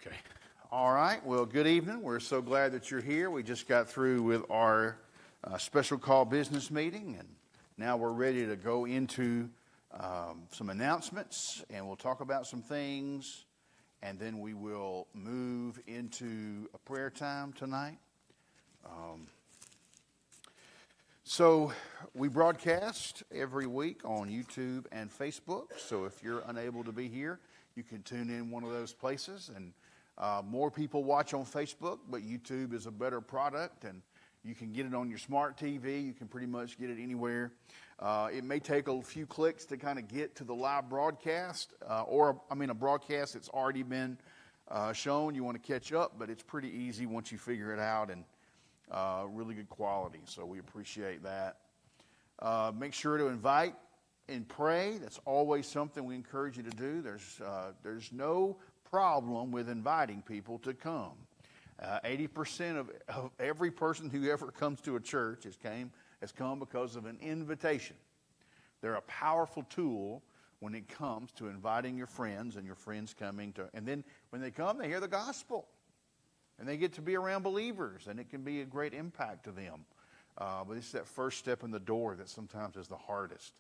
Okay. All right. Well, good evening. We're so glad that you're here. We just got through with our special call business meeting, and now we're ready to go into some announcements, and we'll talk about some things, and then we will move into a prayer time tonight. So we broadcast every week on YouTube and Facebook. So if you're unable to be here, you can tune in one of those places. And more people watch on Facebook, but YouTube is a better product, and you can get it on your smart TV. You can pretty much get it anywhere. It may take a few clicks to kind of get to the live broadcast, a broadcast that's already been shown. You want to catch up, but it's pretty easy once you figure it out, and really good quality. So we appreciate that. Make sure to invite and pray. That's always something we encourage you to do. There's no problem with inviting people to come. 80% of every person who ever comes to a church has come because of an invitation. They're a powerful tool when it comes to inviting your friends and your friends coming to, and then when they come, they hear the gospel. And they get to be around believers, and it can be a great impact to them. But it's that first step in the door that sometimes is the hardest.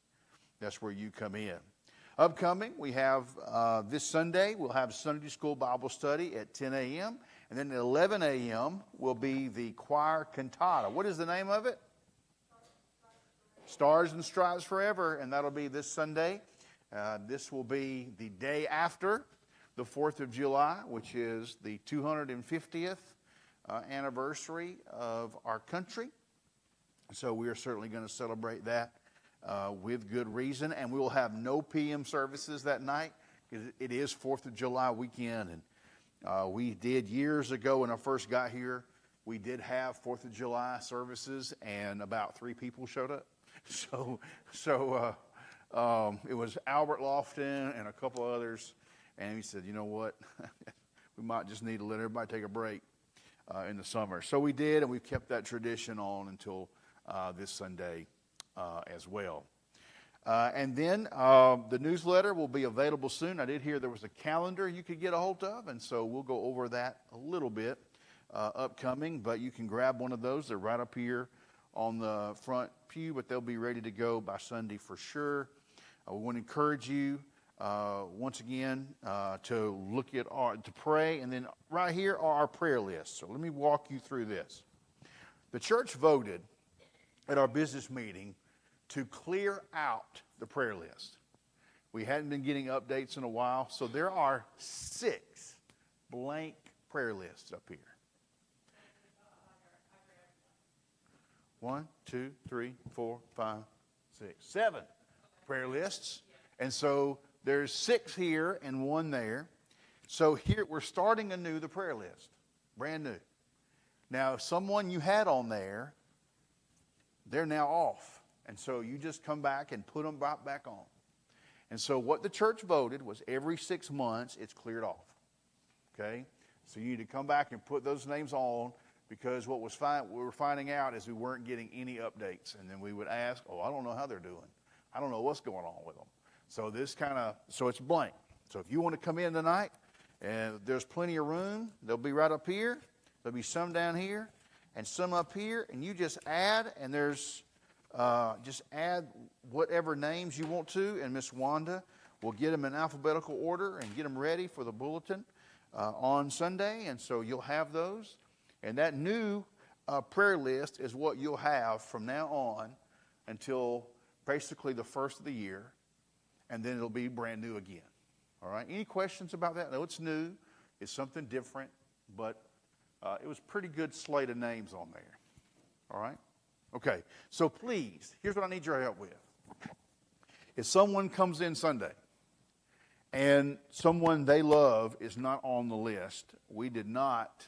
That's where you come in. Upcoming, we have this Sunday, we'll have Sunday School Bible Study at 10 a.m. And then at 11 a.m. will be the choir cantata. What is the name of it? Stars and Stripes Forever. And that'll be this Sunday. This will be the day after the 4th of July, which is the 250th anniversary of our country. So we are certainly going to celebrate that with good reason. And we will have no PM services that night because it is 4th of July weekend. And we did years ago when I first got here, we did have 4th of July services, and about 3 people showed up. So it was Albert Lofton and a couple others. And he said, you know what, we might just need to let everybody take a break in the summer. So we did, and we've kept that tradition on until this Sunday as well. And then the newsletter will be available soon. I did hear there was a calendar you could get a hold of, and so we'll go over that a little bit upcoming. But you can grab one of those. They're right up here on the front pew, but they'll be ready to go by Sunday for sure. We want to encourage you once again, to look at to pray, and then right here are our prayer lists. So let me walk you through this. The church voted at our business meeting to clear out the prayer list. We hadn't been getting updates in a while, so there are 6 blank prayer lists up here. 1, 2, 3, 4, 5, 6, 7 prayer lists, and so there's 6 here and 1 there. So here we're starting anew the prayer list, brand new. Now, someone you had on there, they're now off. And so you just come back and put them right back on. And so what the church voted was every 6 months it's cleared off. Okay? So you need to come back and put those names on, because what we were finding out is we weren't getting any updates. And then we would ask, I don't know how they're doing. I don't know what's going on with them. So so it's blank. So if you want to come in tonight, and there's plenty of room, they'll be right up here. There'll be some down here and some up here, and you just add, and there's just add whatever names you want to, and Miss Wanda will get them in alphabetical order and get them ready for the bulletin on Sunday, and so you'll have those. And that new prayer list is what you'll have from now on until basically the first of the year. And then it'll be brand new again. All right? Any questions about that? No, it's new. It's something different. But it was a pretty good slate of names on there. All right? Okay. So please, here's what I need your help with. If someone comes in Sunday and someone they love is not on the list, we did not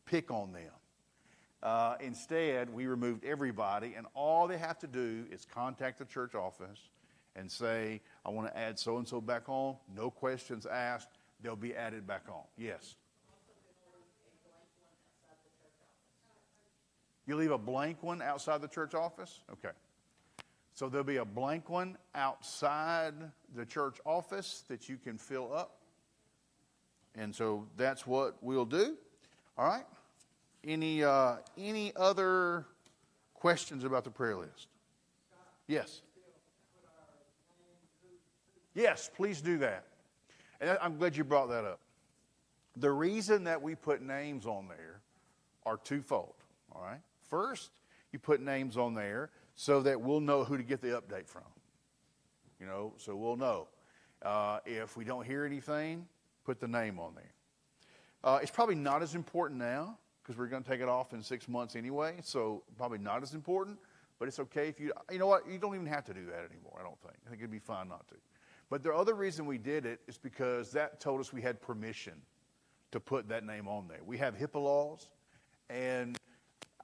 pick on them. Instead, we removed everybody, and all they have to do is contact the church office and say, I want to add so-and-so back on. No questions asked. They'll be added back on. Yes? You leave a blank one outside the church office? Okay. So there'll be a blank one outside the church office that you can fill up. And so that's what we'll do. All right? Any other questions about the prayer list? Yes. Yes, please do that. And I'm glad you brought that up. The reason that we put names on there are twofold. All right? First, you put names on there so that we'll know who to get the update from. You know, so we'll know. If we don't hear anything, put the name on there. It's probably not as important now because we're going to take it off in 6 months anyway, so probably not as important, but it's okay if you know what, you don't even have to do that anymore, I don't think. I think it'd be fine not to. But the other reason we did it is because that told us we had permission to put that name on there. We have HIPAA laws, and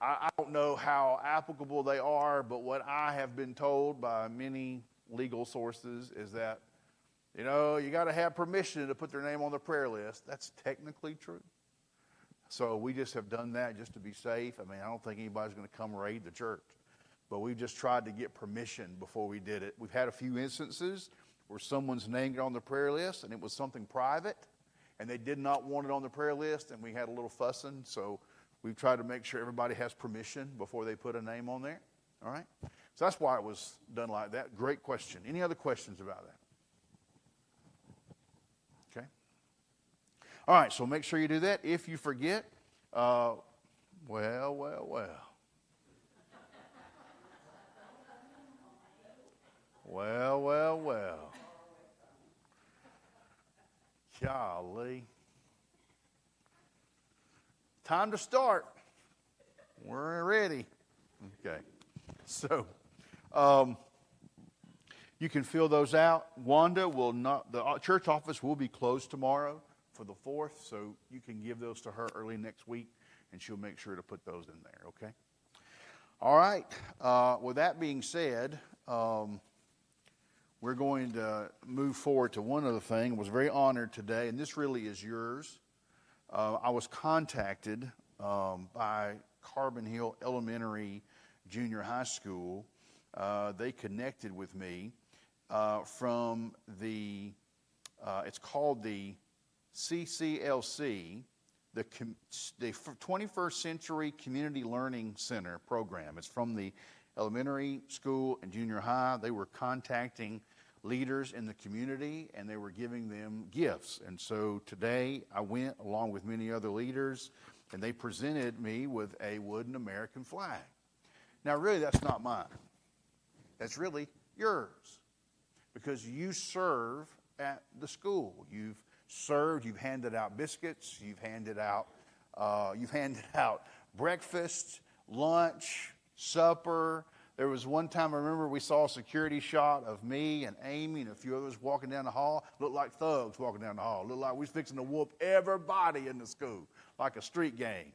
I don't know how applicable they are, but what I have been told by many legal sources is that, you know, you got to have permission to put their name on the prayer list. That's technically true. So we just have done that just to be safe. I mean, I don't think anybody's going to come raid the church. But we just tried to get permission before we did it. We've had a few instances where someone's name got on the prayer list and it was something private and they did not want it on the prayer list and we had a little fussing. So we've tried to make sure everybody has permission before they put a name on there. All right? So that's why it was done like that. Great question. Any other questions about that? All right, so make sure you do that. If you forget, well. Well. Golly. Time to start. We're ready. Okay. So, you can fill those out. Wanda will not, the church office will be closed tomorrow for the 4th, so you can give those to her early next week, and she'll make sure to put those in there, okay? All right. With that being said, we're going to move forward to one other thing. I was very honored today, and this really is yours. I was contacted by CarbonHill Elementary Junior High School. They connected with me from the, it's called the CCLC, the 21st Century Community Learning Center program. It's from the elementary school and junior high. They were contacting leaders in the community and they were giving them gifts. And so today I went along with many other leaders and they presented me with a wooden American flag. Now really that's not mine. That's really yours because you serve at the school. You've served, you've handed out biscuits, you've handed out breakfast, lunch, supper. There was one time I remember we saw a security shot of me and Amy and a few others walking down the hall. Looked like thugs walking down the hall. Looked like we was fixing to whoop everybody in the school, like a street gang.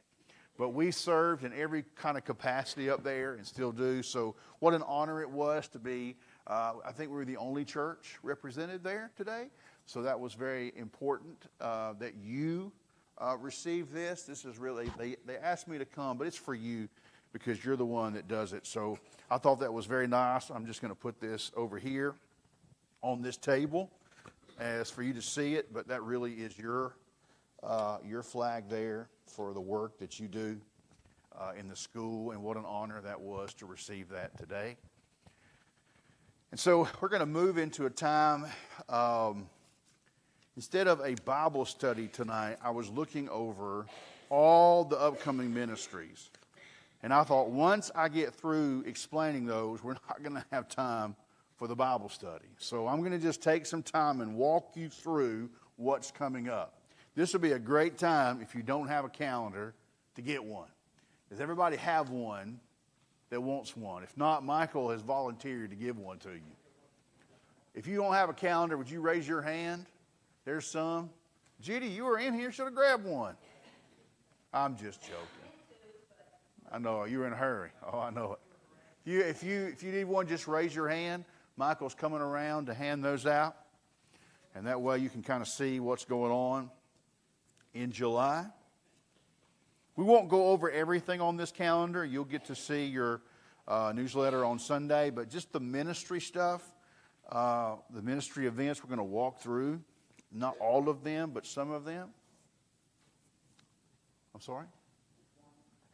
But we served in every kind of capacity up there and still do. So what an honor it was to be, I think we were the only church represented there today. So that was very important that you receive this. This is really, they asked me to come, but it's for you because you're the one that does it. So I thought that was very nice. I'm just going to put this over here on this table as for you to see it, but that really is your flag there for the work that you do in the school, and what an honor that was to receive that today. And so we're going to move into a time, instead of a Bible study tonight, I was looking over all the upcoming ministries. And I thought once I get through explaining those, we're not going to have time for the Bible study. So I'm going to just take some time and walk you through what's coming up. This will be a great time, if you don't have a calendar, to get one. Does everybody have one that wants one? If not, Michael has volunteered to give one to you. If you don't have a calendar, would you raise your hand? There's some. Judy, you were in here, should have grabbed one. I'm just joking. I know, you were in a hurry. Oh, I know it. If you need one, just raise your hand. Michael's coming around to hand those out. And that way you can kind of see what's going on in July. We won't go over everything on this calendar. You'll get to see your newsletter on Sunday. But just the ministry stuff, the ministry events we're going to walk through. Not all of them, but some of them. I'm sorry?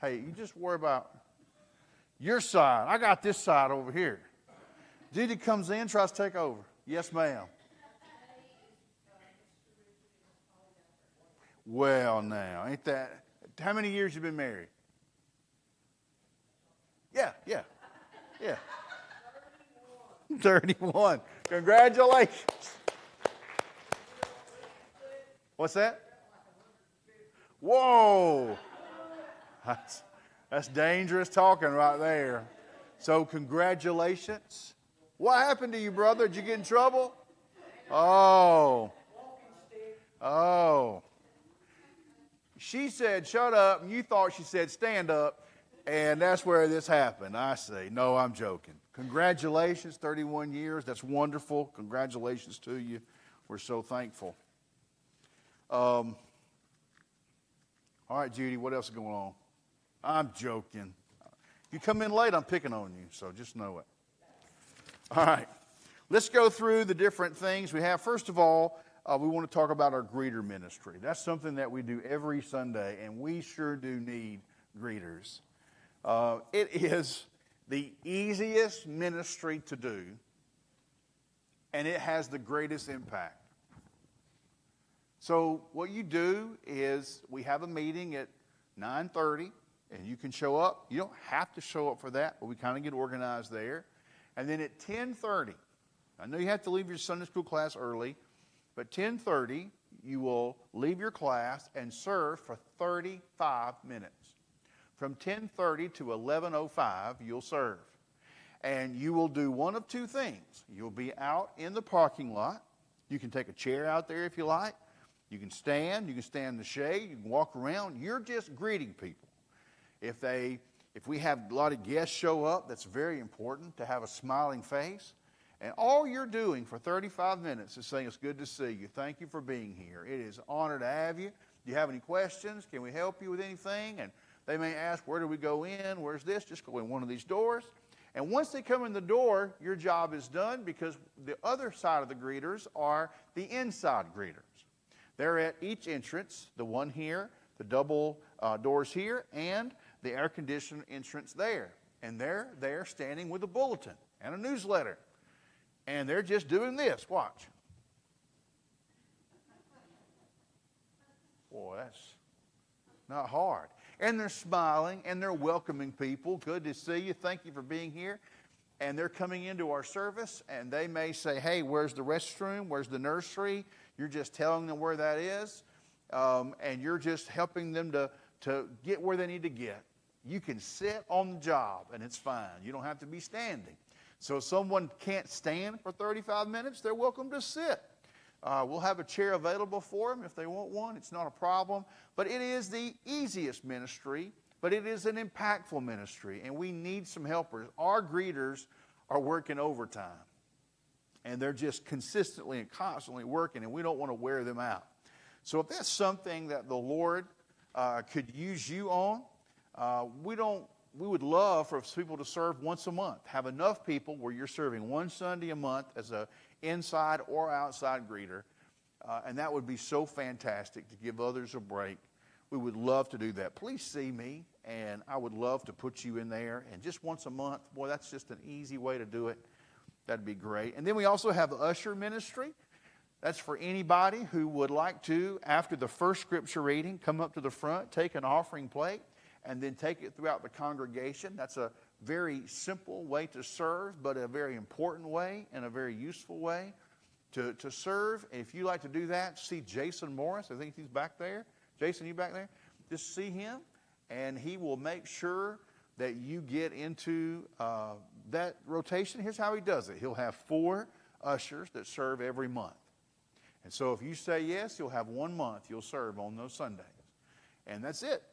Hey, you just worry about your side. I got this side over here. Judy comes in, tries to take over. Yes, ma'am. Well, now, ain't that... How many years you been married? Yeah. 31. Congratulations. What's that? Whoa. That's dangerous talking right there. So congratulations. What happened to you, brother? Did you get in trouble? Oh. She said, shut up, and you thought she said, stand up, and that's where this happened. I say, no, I'm joking. Congratulations, 31 years. That's wonderful. Congratulations to you. We're so thankful. All right, Judy, what else is going on? I'm joking. If you come in late, I'm picking on you, so just know it. All right, let's go through the different things we have. First of all, we want to talk about our greeter ministry. That's something that we do every Sunday, and we sure do need greeters. It is the easiest ministry to do, and it has the greatest impact. So what you do is we have a meeting at 9:30, and you can show up. You don't have to show up for that, but we kind of get organized there. And then at 10:30, I know you have to leave your Sunday school class early, but 10:30, you will leave your class and serve for 35 minutes. From 10:30 to 11:05, you'll serve. And you will do one of two things. You'll be out in the parking lot. You can take a chair out there if you like. You can stand in the shade, you can walk around. You're just greeting people. If we have a lot of guests show up, that's very important to have a smiling face. And all you're doing for 35 minutes is saying, it's good to see you. Thank you for being here. It is an honor to have you. Do you have any questions? Can we help you with anything? And they may ask, where do we go in? Where's this? Just go in one of these doors. And once they come in the door, your job is done, because the other side of the greeters are the inside greeters. They're at each entrance, the one here, the double doors here, and the air-conditioned entrance there. And they're there standing with a bulletin and a newsletter. And they're just doing this. Watch. Boy, that's not hard. And they're smiling, and they're welcoming people. Good to see you. Thank you for being here. And they're coming into our service, and they may say, hey, where's the restroom? Where's the nursery? You're just telling them where that is, and you're just helping them to get where they need to get. You can sit on the job, and it's fine. You don't have to be standing. So if someone can't stand for 35 minutes, they're welcome to sit. We'll have a chair available for them if they want one. It's not a problem. But it is the easiest ministry, but it is an impactful ministry, and we need some helpers. Our greeters are working overtime, and they're just consistently and constantly working, and we don't want to wear them out. So if that's something that the Lord could use you on, we would love for people to serve once a month. Have enough people where you're serving one Sunday a month as an inside or outside greeter. And that would be so fantastic to give others a break. We would love to do that. Please see me, and I would love to put you in there. And just once a month, boy, that's just an easy way to do it. That'd be great. And then we also have the usher ministry. That's for anybody who would like to, after the first scripture reading, come up to the front, take an offering plate, and then take it throughout the congregation. That's a very simple way to serve, but a very important way and a very useful way to serve. If you like to do that, see Jason Morris. I think he's back there. Jason, you back there? Just see him, and he will make sure that you get into that rotation. Here's how he does it. He'll have 4 ushers that serve every month. And so if you say yes, you'll have 1 month you'll serve on those Sundays. And that's it.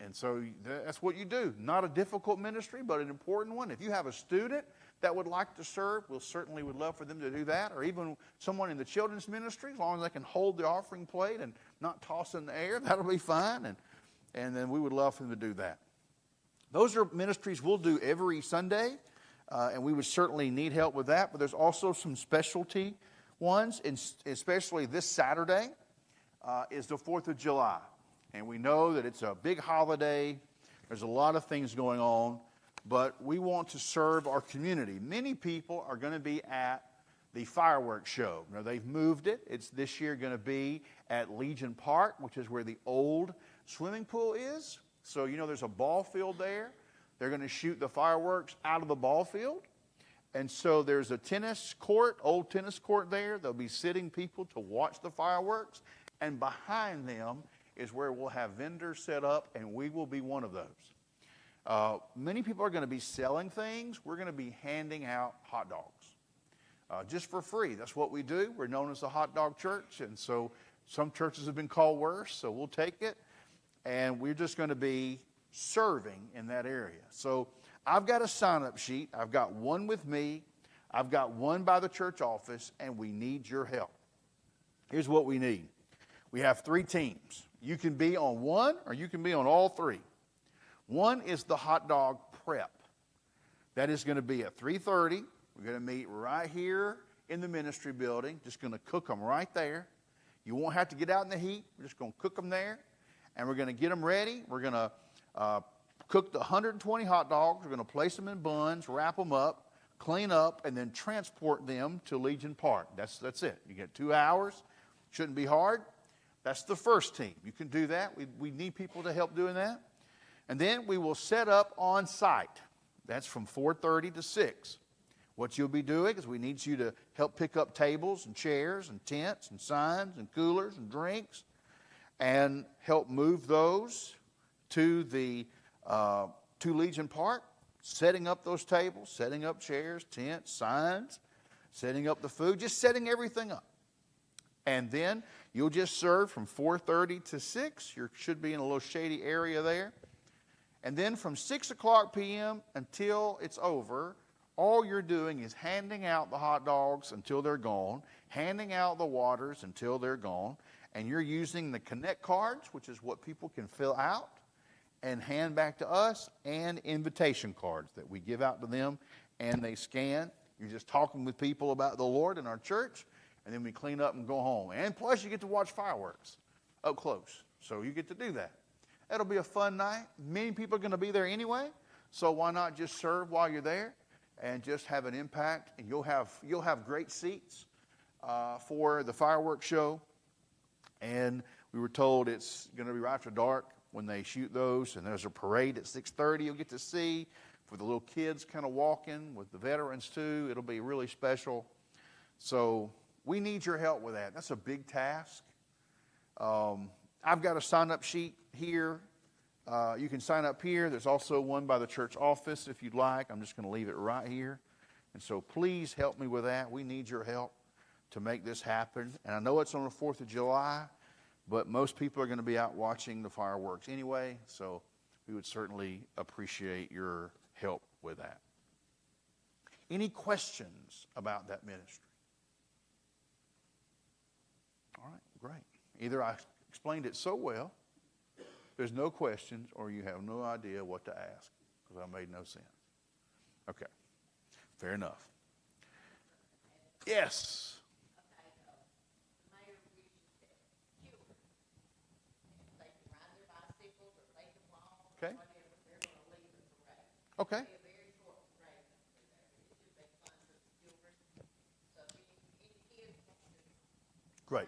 And so that's what you do. Not a difficult ministry, but an important one. If you have a student that would like to serve, we certainly would love for them to do that. Or even someone in the children's ministry, as long as they can hold the offering plate and not toss in the air, that'll be fine. And then we would love for them to do that. Those are ministries we'll do every Sunday, and we would certainly need help with that. But there's also some specialty ones, and especially this Saturday is the 4th of July. And we know that it's a big holiday. There's a lot of things going on. But we want to serve our community. Many people are going to be at the fireworks show. Now, they've moved it. It's this year going to be at Legion Park, which is where the old swimming pool is. So, there's a ball field there. They're going to shoot the fireworks out of the ball field. And so there's a tennis court, old tennis court there. There'll be sitting people to watch the fireworks. And behind them is where we'll have vendors set up, and we will be one of those. Many people are going to be selling things. We're going to be handing out hot dogs just for free. That's what we do. We're known as a hot dog church, and so some churches have been called worse, so we'll take it. And we're just going to be serving in that area. So I've got a sign-up sheet. I've got one with me. I've got one by the church office, and we need your help. Here's what we need. We have 3 teams. You can be on one, or you can be on all 3. One is the hot dog prep. That is going to be at 3:30. We're going to meet right here in the ministry building. Just going to cook them right there. You won't have to get out in the heat. We're just going to cook them there. And we're going to get them ready. We're going to cook the 120 hot dogs. We're going to place them in buns, wrap them up, clean up, and then transport them to Legion Park. That's it. You get 2 hours. Shouldn't be hard. That's the first team. You can do that. We need people to help doing that. And then we will set up on site. That's from 4:30 to 6. What you'll be doing is we need you to help pick up tables and chairs and tents and signs and coolers and drinks and help move those to Legion Park, setting up those tables, setting up chairs, tents, signs, setting up the food, just setting everything up. And then you'll just serve from 4:30 to 6. You should be in a little shady area there. And then from 6 o'clock p.m. until it's over, all you're doing is handing out the hot dogs until they're gone, handing out the waters until they're gone, and you're using the Connect cards, which is what people can fill out and hand back to us, and invitation cards that we give out to them and they scan. You're just talking with people about the Lord in our church, and then we clean up and go home. And plus you get to watch fireworks up close, so you get to do that. It'll be a fun night. Many people are going to be there anyway, so why not just serve while you're there and just have an impact? And you'll have great seats for the fireworks show. And we were told it's going to be right after dark when they shoot those, and there's a parade at 6:30 you'll get to see for the little kids kind of walking with the veterans too. It'll be really special. So we need your help with that. That's a big task. I've got a sign-up sheet here. You can sign up here. There's also one by the church office if you'd like. I'm just going to leave it right here. And so please help me with that. We need your help to make this happen. And I know it's on the 4th of July, but most people are going to be out watching the fireworks anyway, so we would certainly appreciate your help with that. Any questions about that ministry? All right, great. Either I explained it so well, there's no questions, or you have no idea what to ask because I made no sense. Okay, fair enough. Yes. Okay. Okay. Great.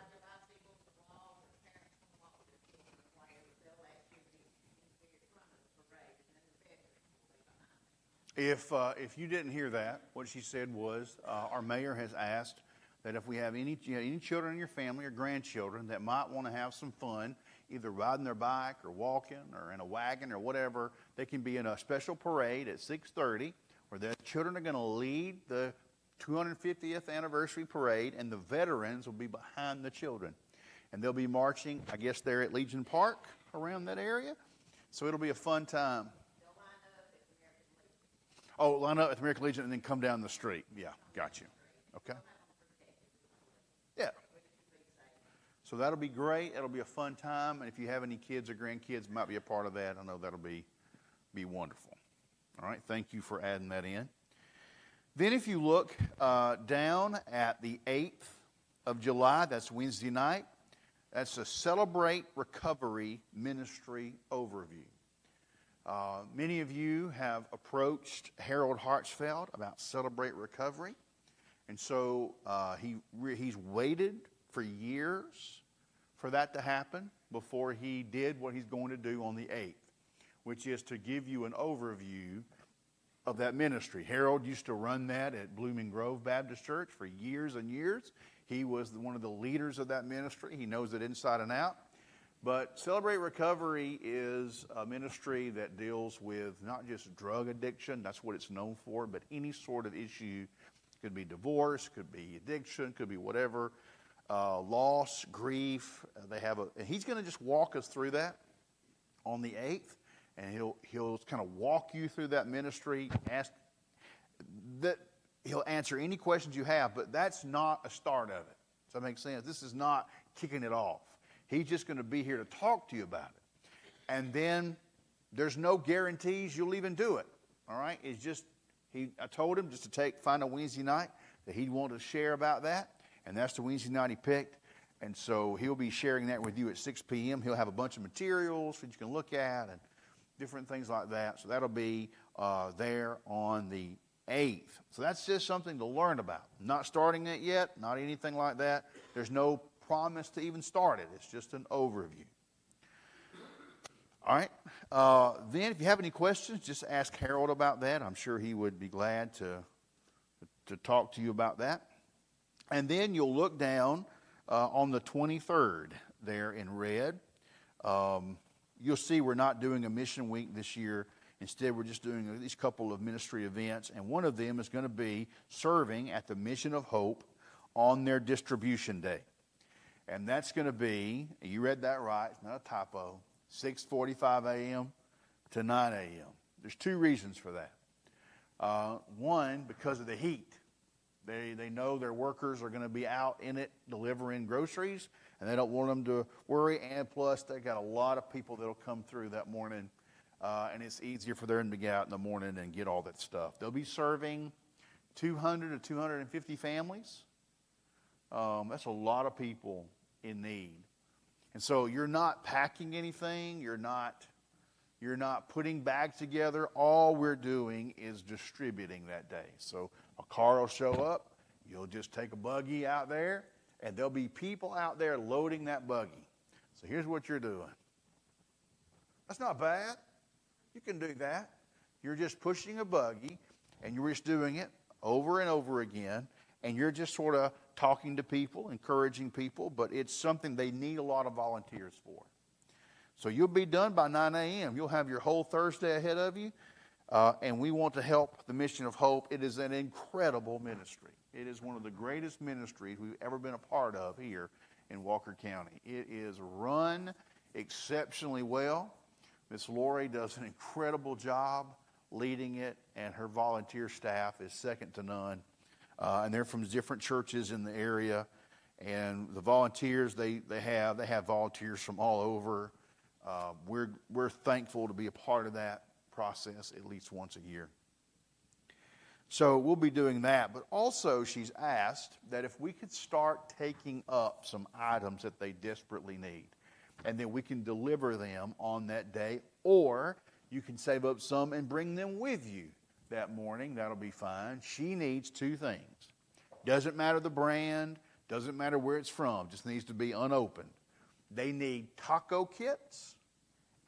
If you didn't hear that, what she said was our mayor has asked that if we have any children in your family or grandchildren that might want to have some fun, either riding their bike or walking or in a wagon or whatever, they can be in a special parade at 6:30 where the children are going to lead the 250th anniversary parade, and the veterans will be behind the children. And they'll be marching, I guess, there at Legion Park around that area. So it'll be a fun time. Oh, line up at the American Legion and then come down the street. Yeah, got you. Okay. Yeah. So that'll be great. It'll be a fun time. And if you have any kids or grandkids might be a part of that, I know that'll be wonderful. All right, thank you for adding that in. Then if you look down at the 8th of July, that's Wednesday night, That's a Celebrate Recovery Ministry Overview. Many of you have approached Harold Hartsfeld about Celebrate Recovery. And so he's waited for years for that to happen before he did what he's going to do on the 8th, which is to give you an overview of that ministry. Harold used to run that at Blooming Grove Baptist Church for years and years. He was one of the leaders of that ministry. He knows it inside and out. But Celebrate Recovery is a ministry that deals with not just drug addiction, that's what it's known for, but any sort of issue. Could be divorce, could be addiction, could be whatever, loss, grief. And he's going to just walk us through that on the 8th, and he'll kind of walk you through that ministry. He'll answer any questions you have, but that's not a start of it. Does that make sense? This is not kicking it off. He's just going to be here to talk to you about it, and then there's no guarantees you'll even do it. All right, it's just. I told him just to find a Wednesday night that he'd want to share about that, and that's the Wednesday night he picked. And so he'll be sharing that with you at 6 p.m. He'll have a bunch of materials that you can look at and different things like that. So that'll be there on the 8th. So that's just something to learn about. Not starting it yet, not anything like that. There's no promise to even start it. It's just an overview. All right. Then if you have any questions, just ask Harold about that. I'm sure he would be glad to talk to you about that. And then you'll look down on the 23rd there in red. You'll see we're not doing a mission week this year. Instead, we're just doing these couple of ministry events. And one of them is going to be serving at the Mission of Hope on their distribution day. And that's going to be, you read that right, it's not a typo, 6:45 a.m. to 9 a.m. There's two reasons for that. One, because of the heat. They know their workers are going to be out in it delivering groceries, and they don't want them to worry. And plus, they got a lot of people that'll come through that morning, and it's easier for them to get out in the morning and get all that stuff. They'll be serving 200 to 250 families. That's a lot of people in need. And so you're not packing anything. You're not putting bags together. All we're doing is distributing that day. So a car will show up. You'll just take a buggy out there, and there'll be people out there loading that buggy. So here's what you're doing. That's not bad. You can do that. You're just pushing a buggy, and you're just doing it over and over again, and you're just sort of talking to people, encouraging people, but it's something they need a lot of volunteers for. So you'll be done by 9 a.m. You'll have your whole Thursday ahead of you, and we want to help the Mission of Hope. It is an incredible ministry. It is one of the greatest ministries we've ever been a part of here in Walker County. It is run exceptionally well. Miss Lori does an incredible job leading it, and her volunteer staff is second to none. And they're from different churches in the area, and the volunteers they have volunteers from all over. We're thankful to be a part of that process at least once a year. So we'll be doing that, but also she's asked that if we could start taking up some items that they desperately need, and then we can deliver them on that day, or you can save up some and bring them with you that morning. That'll be fine. She needs two things. Doesn't matter the brand, doesn't matter where it's from, just needs to be unopened. They need taco kits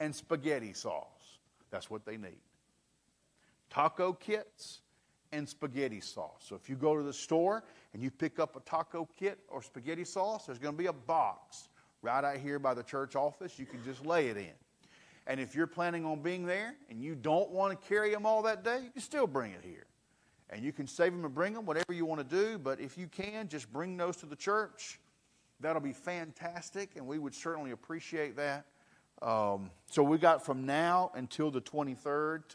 and spaghetti sauce. That's what they need. Taco kits and spaghetti sauce. So if you go to the store and you pick up a taco kit or spaghetti sauce, there's going to be a box right out here by the church office. You can just lay it in. And if you're planning on being there and you don't want to carry them all that day, you can still bring it here. And you can save them and bring them, whatever you want to do. But if you can, just bring those to the church. That'll be fantastic, and we would certainly appreciate that. So we got from now until the 23rd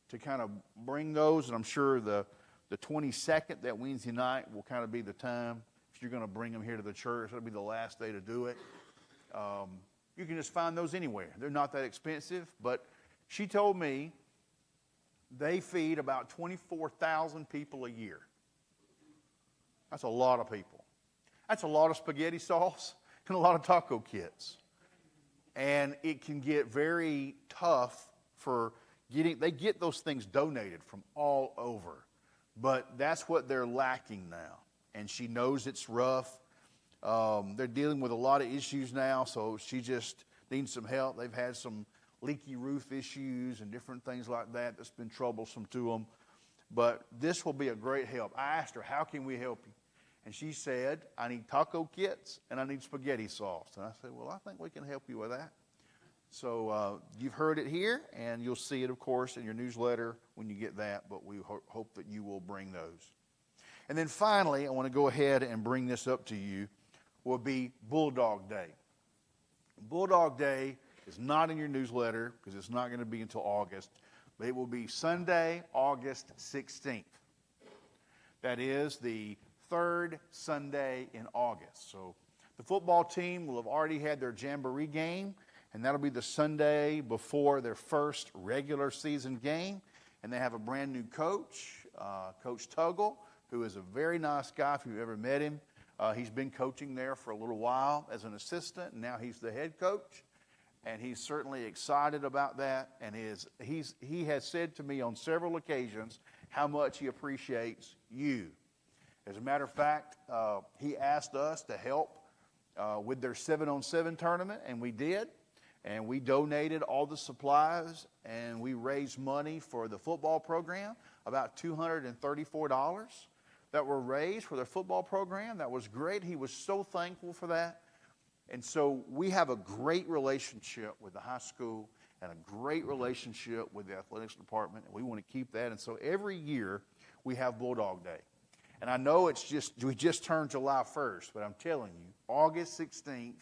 to kind of bring those. And I'm sure the 22nd, that Wednesday night, will kind of be the time. If you're going to bring them here to the church, that'll be the last day to do it. You can just find those anywhere. They're not that expensive, but she told me they feed about 24,000 people a year. That's a lot of people. That's a lot of spaghetti sauce, and a lot of taco kits. And it can get very tough for they get those things donated from all over. But that's what they're lacking now. And she knows it's rough. They're dealing with a lot of issues now, so she just needs some help. They've had some leaky roof issues and different things like that that's been troublesome to them. But this will be a great help. I asked her, how can we help you? And she said, I need taco kits and I need spaghetti sauce. And I said, well, I think we can help you with that. So you've heard it here, and you'll see it, of course, in your newsletter when you get that. But we hope that you will bring those. And then finally, I want to go ahead and bring this up to you, will be Bulldog Day. Bulldog Day is not in your newsletter because it's not going to be until August. But it will be Sunday, August 16th. That is the third Sunday in August. So the football team will have already had their jamboree game, and that'll be the Sunday before their first regular season game. And they have a brand new coach, Coach Tuggle, who is a very nice guy if you've ever met him. He's been coaching there for a little while as an assistant, and now he's the head coach. And he's certainly excited about that. And he has said to me on several occasions how much he appreciates you. As a matter of fact, he asked us to help with their 7-on-7 tournament, and we did. And we donated all the supplies, and we raised money for the football program, about $234 that were raised for their football program. That was great. He was so thankful for that. And so we have a great relationship with the high school and a great relationship with the athletics department, and we want to keep that. And so every year we have Bulldog Day. And I know we just turned July 1st, but I'm telling you, August 16th,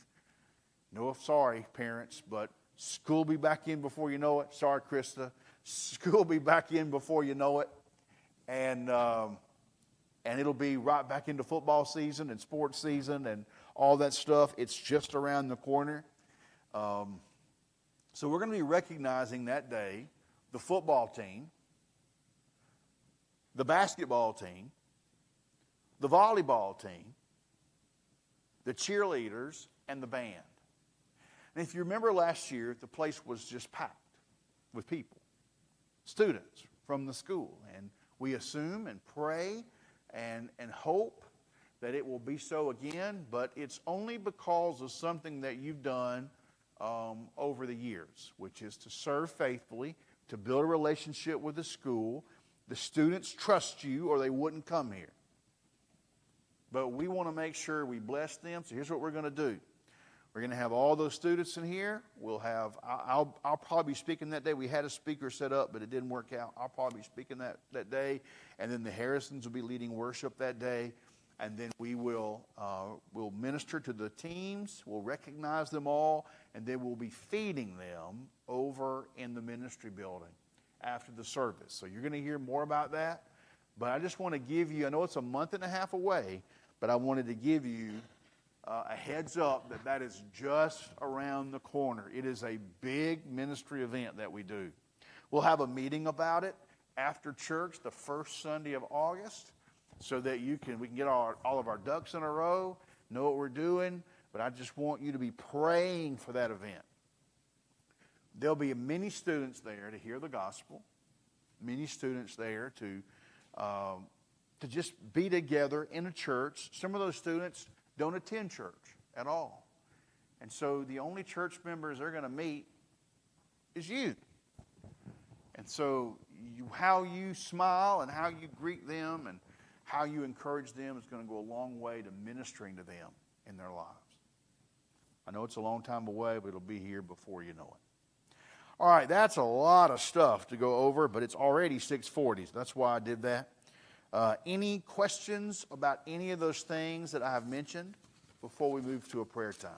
no, sorry, parents, but school will be back in before you know it. Sorry, Krista. School will be back in before you know it. And it'll be right back into football season and sports season and all that stuff. It's just around the corner. So we're going to be recognizing that day the football team, the basketball team, the volleyball team, the cheerleaders, and the band. And if you remember last year, the place was just packed with people, students from the school. And we assume and pray and hope that it will be so again, but it's only because of something that you've done over the years, which is to serve faithfully, to build a relationship with the school. The students trust you or they wouldn't come here. But we want to make sure we bless them, so here's what we're going to do. We're going to have all those students in here. We'll have, I'll probably be speaking that day. We had a speaker set up, but it didn't work out. I'll probably be speaking that day. And then the Harrisons will be leading worship that day. And then we will we'll minister to the teams. We'll recognize them all. And then we'll be feeding them over in the ministry building after the service. So you're going to hear more about that. But I just want to give you, I know it's a month and a half away, but I wanted to give you a heads up that is just around the corner. It is a big ministry event that we do. We'll have a meeting about it after church the first Sunday of August so that we can get all of our ducks in a row, know what we're doing. But I just want you to be praying for that event. There'll be many students there to hear the gospel, many students there to just be together in a church. Some of those students don't attend church at all. And so the only church members they're going to meet is you. And so how you smile and how you greet them and how you encourage them is going to go a long way to ministering to them in their lives. I know it's a long time away, but it'll be here before you know it. All right, that's a lot of stuff to go over, but it's already 6:40, so that's why I did that. Any questions about any of those things that I have mentioned before we move to a prayer time?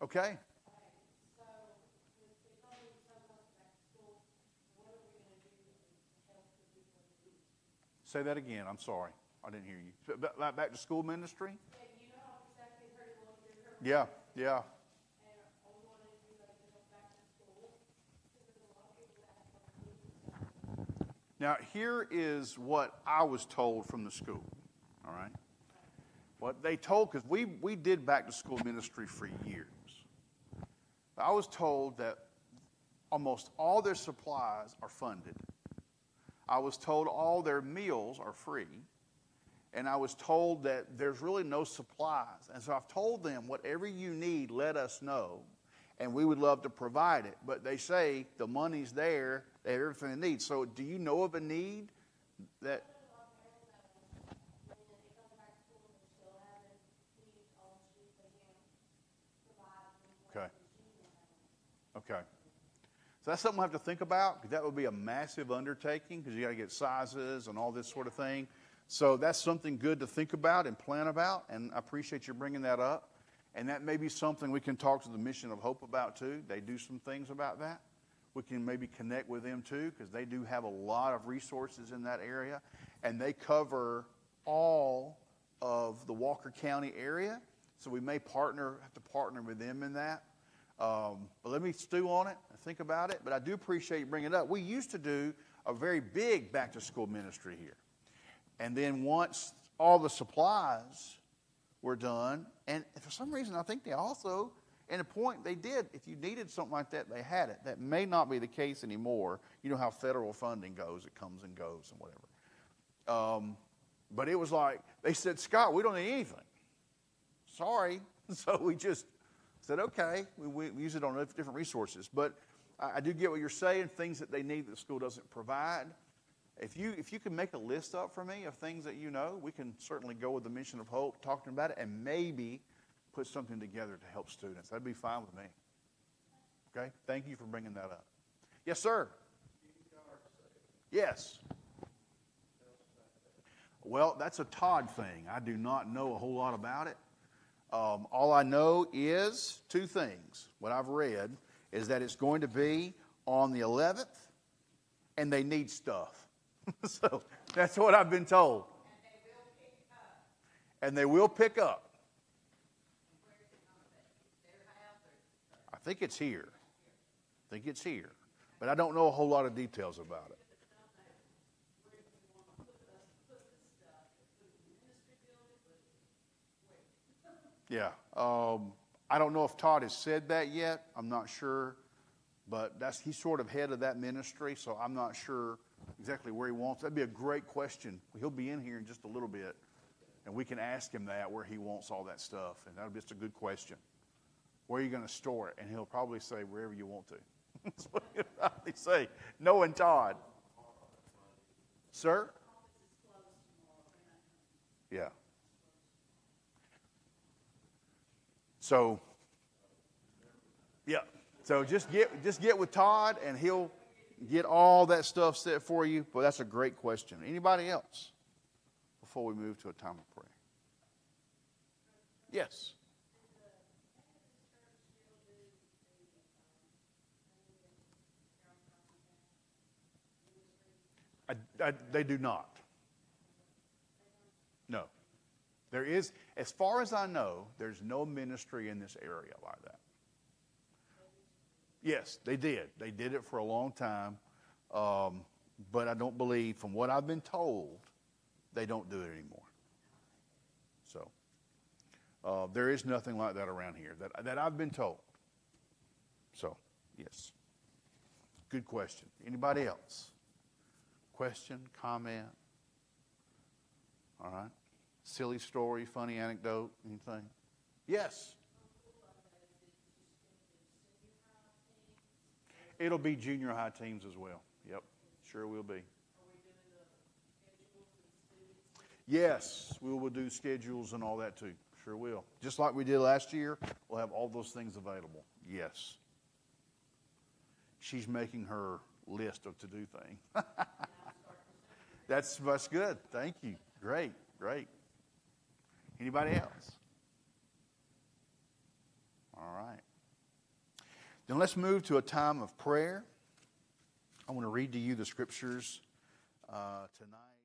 Okay. Say that again. I'm sorry. I didn't hear you. Back to school ministry? Yeah. Now, here is what I was told from the school, all right? What they told, because we did back to school ministry for years. I was told that almost all their supplies are funded. I was told all their meals are free. And I was told that there's really no supplies. And so I've told them, whatever you need, let us know. And we would love to provide it. But they say the money's there, they have everything they need. So do you know of a need that... Okay. Okay. So that's something we'll have to think about, because that would be a massive undertaking, because you got to get sizes and all this sort of thing. So that's something good to think about and plan about, and I appreciate you bringing that up. And that may be something we can talk to the Mission of Hope about too. They do some things about that. We can maybe connect with them too, because they do have a lot of resources in that area, and they cover all of the Walker County area. So we may have to partner with them in that. But let me stew on it and think about it. But I do appreciate you bringing it up. We used to do a very big back-to-school ministry here. And then once all the supplies were done, and for some reason I think they also, in a point they did, if you needed something like that, they had it. That may not be the case anymore. You know how federal funding goes. It comes and goes and whatever. But it was like, they said, Scott, we don't need anything. Sorry. So we just said, okay, we use it on different resources. But I do get what you're saying, things that they need that the school doesn't provide. If you can make a list up for me of things that you know, we can certainly go with the Mission of Hope, talking about it, and maybe put something together to help students. That'd be fine with me. Okay? Thank you for bringing that up. Yes, sir. Yes. Well, that's a Todd thing. I do not know a whole lot about it. All I know is two things. What I've read is that it's going to be on the 11th, and they need stuff. So that's what I've been told. And they will pick up. I think it's here. But I don't know a whole lot of details about it. Yeah. I don't know if Todd has said that yet. I'm not sure. But he's sort of head of that ministry, so I'm not sure exactly where he wants. That'd be a great question. He'll be in here in just a little bit, and we can ask him that, where he wants all that stuff. And that'll be just a good question. Where are you going to store it? And he'll probably say, wherever you want to. That's what he'll probably say, knowing Todd. Sir? Yeah. So, yeah. So just get with Todd, and he'll get all that stuff set for you. But that's a great question. Anybody else before we move to a time of prayer? Yes. They do not. No. There is, as far as I know, there's no ministry in this area like that. Yes, they did. They did it for a long time. But I don't believe, from what I've been told, they don't do it anymore. So there is nothing like that around here that I've been told. So, yes. Good question. Anybody else? Question, comment? All right. Silly story, funny anecdote, anything? Yes. It'll be junior high teams as well. Yep, sure will be. Yes, we will do schedules and all that too. Sure will. Just like we did last year, we'll have all those things available. Yes. She's making her list of to-do things. That's good. Thank you. Great. Anybody else? All right. Then let's move to a time of prayer. I want to read to you the scriptures tonight.